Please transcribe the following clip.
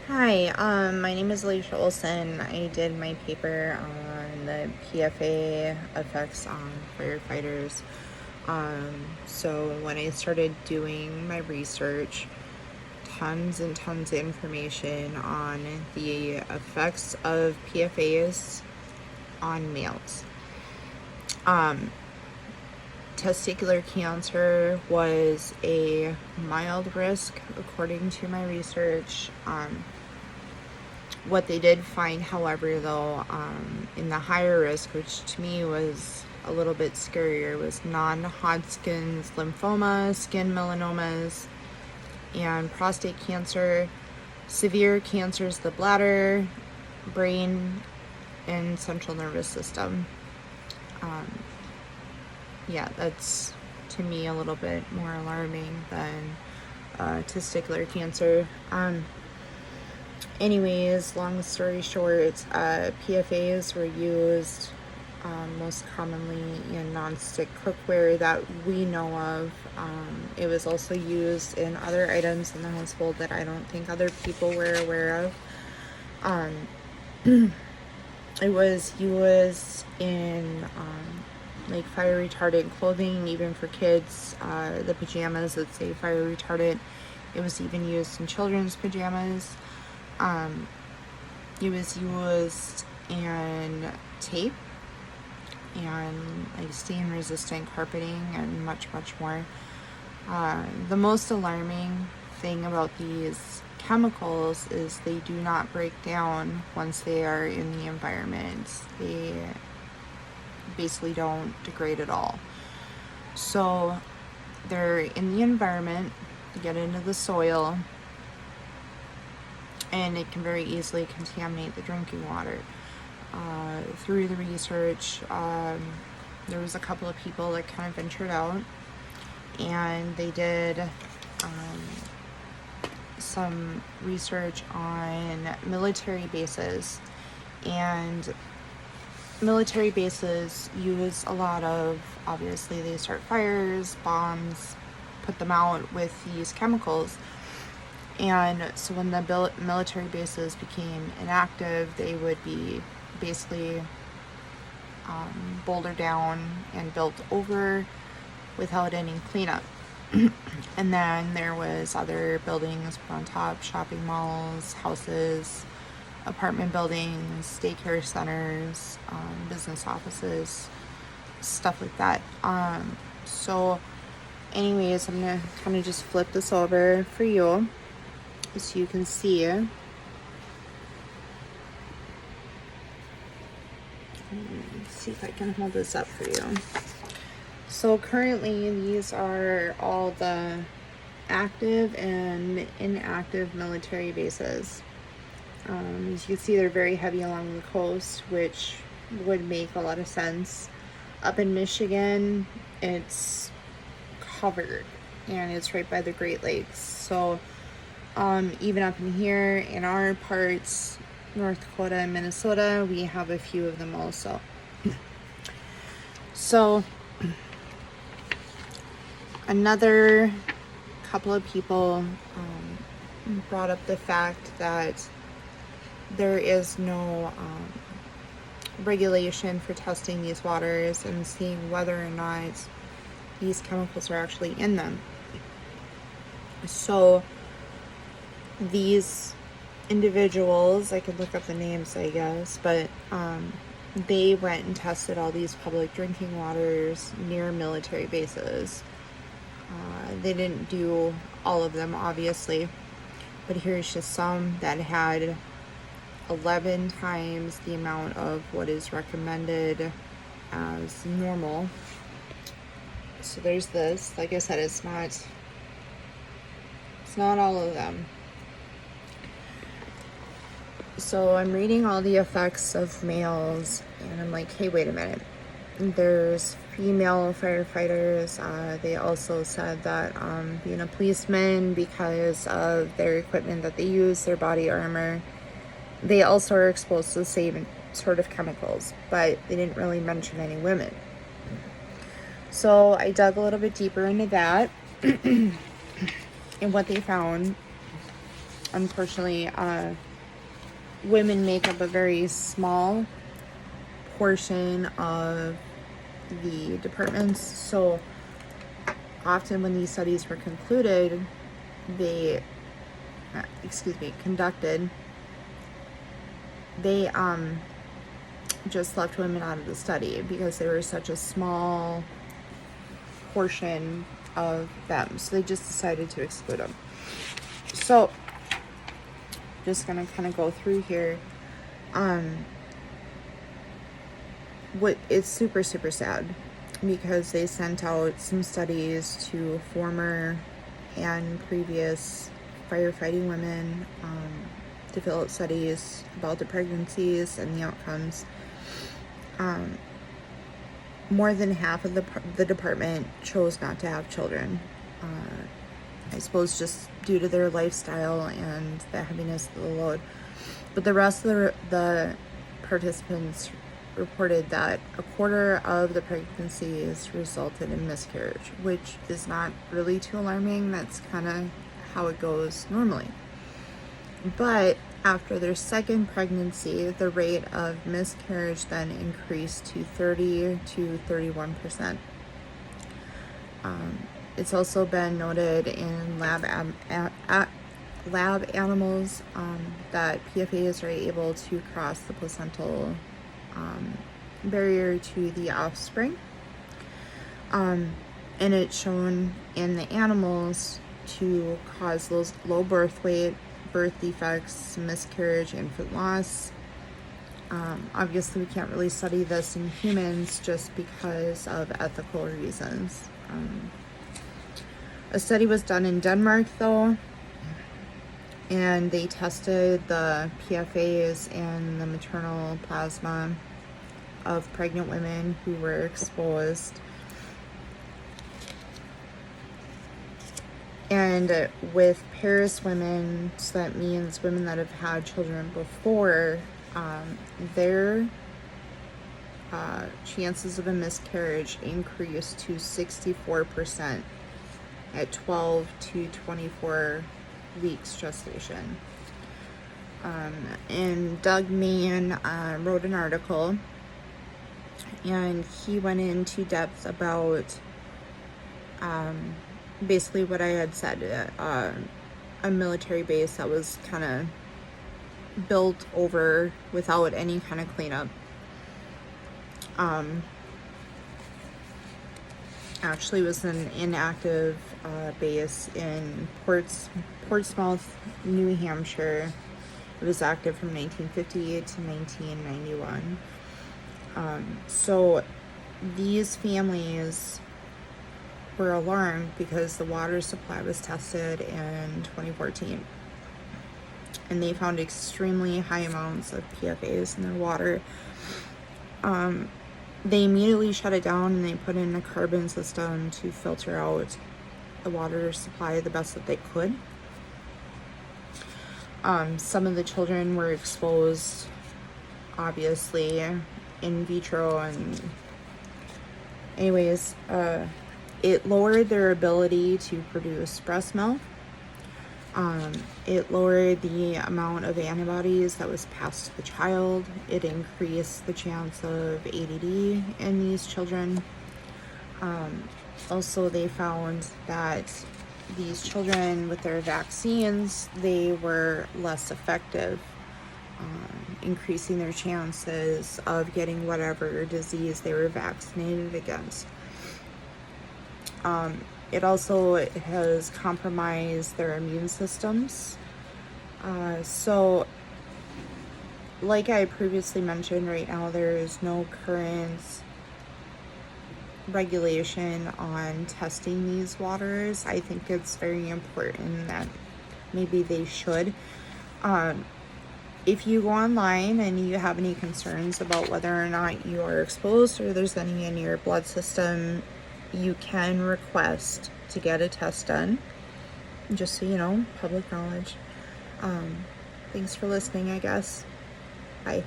Hi, my name is Alicia Olson. I did my paper on the PFA effects on firefighters. So when I started doing my research, tons and tons of information on the effects of PFAS on males. Testicular cancer was a mild risk according to my research. What they did find, however, though, in the higher risk, which to me was a little bit scarier, was non-Hodgkin's lymphoma, skin melanomas, and prostate cancer, severe cancers of the bladder, brain, and central nervous system. Yeah, that's to me a little bit more alarming than testicular cancer. Anyways, long story short, PFAs were used most commonly in nonstick cookware that we know of. It was also used in other items in the household that I don't think other people were aware of. It was used in like fire retardant clothing, even for kids. The pajamas that say fire retardant. It was even used in children's pajamas. It was used in tape and like stain resistant carpeting and much more. The most alarming thing about these chemicals is they do not break down once they are in the environment. They basically don't degrade at all. So they're in the environment, get into the soil, and it can very easily contaminate the drinking water. Through the research, there was a couple of people that kind of ventured out, and they did some research on military bases, and military bases use a lot of, obviously they start fires, bombs, put them out with these chemicals. And so when the military bases became inactive, they would be basically bouldered down and built over without any cleanup. And then there was other buildings put on top, shopping malls, houses, apartment buildings, daycare centers, business offices, stuff like that. So anyways, I'm gonna kind of just flip this over for you so you can see. Let's see if I can hold this up for you. So currently these are all the active and inactive military bases. As you can see, they're very heavy along the coast, which would make a lot of sense. Up in Michigan, it's covered and it's right by the Great Lakes. So even up in here in our parts, North Dakota and Minnesota, we have a few of them also. So another couple of people brought up the fact that there is no regulation for testing these waters and seeing whether or not these chemicals are actually in them. So these individuals, I could look up the names, I guess, but they went and tested all these public drinking waters near military bases. They didn't do all of them, obviously, but here's just some that had 11 times the amount of what is recommended as normal. So there's this. Like I said, it's not all of them. So I'm reading all the effects of males, and I'm like, hey, wait a minute. There's female firefighters. They also said that being a policeman, because of their equipment that they use, their body armor, they also are exposed to the same sort of chemicals, but they didn't really mention any women. So I dug a little bit deeper into that, and what they found unfortunately, women make up a very small portion of the departments. So often when these studies were conducted, they just left women out of the study because they were such a small portion of them. So they just decided to exclude them. So just gonna kind of go through here. What it's super sad because they sent out some studies to former and previous firefighting women to fill out studies about the pregnancies and the outcomes. More than half of the department chose not to have children. I suppose just due to their lifestyle and the heaviness of the load. But the rest of the participants reported that a quarter of the pregnancies resulted in miscarriage, which is not really too alarming. That's kind of how it goes normally. But after their second pregnancy, the rate of miscarriage then increased to 30 to 31%. It's also been noted in lab animals that PFAS are able to cross the placental barrier to the offspring. And it's shown in the animals to cause those low birth weight, birth defects, miscarriage, infant loss. Obviously, we can't really study this in humans just because of ethical reasons. A study was done in Denmark, though, and they tested the PFAS in the maternal plasma of pregnant women who were exposed. And with Paris women, so that means women that have had children before, their chances of a miscarriage increased to 64% at 12 to 24 weeks gestation. And Doug Mann wrote an article, and he went into depth about basically what I had said, a military base that was kind of built over without any kind of cleanup. Actually was an inactive base in Portsmouth, New Hampshire. It was active from 1958 to 1991. So these families were alarmed because the water supply was tested in 2014. And they found extremely high amounts of PFAS in their water. They immediately shut it down and they put in a carbon system to filter out the water supply the best that they could. Some of the children were exposed, obviously, in vitro, and anyways, it lowered their ability to produce breast milk. It lowered the amount of antibodies that was passed to the child. It increased the chance of ADD in these children. Also, they found that these children with their vaccines, they were less effective, increasing their chances of getting whatever disease they were vaccinated against. It also has compromised their immune systems. So, like I previously mentioned, right now there is no current regulation on testing these waters. I think it's very important that maybe they should. If you go online and you have any concerns about whether or not you are exposed or there's any in your blood system, you can request to get a test done. Just so you know, public knowledge. Thanks for listening, I guess. Bye.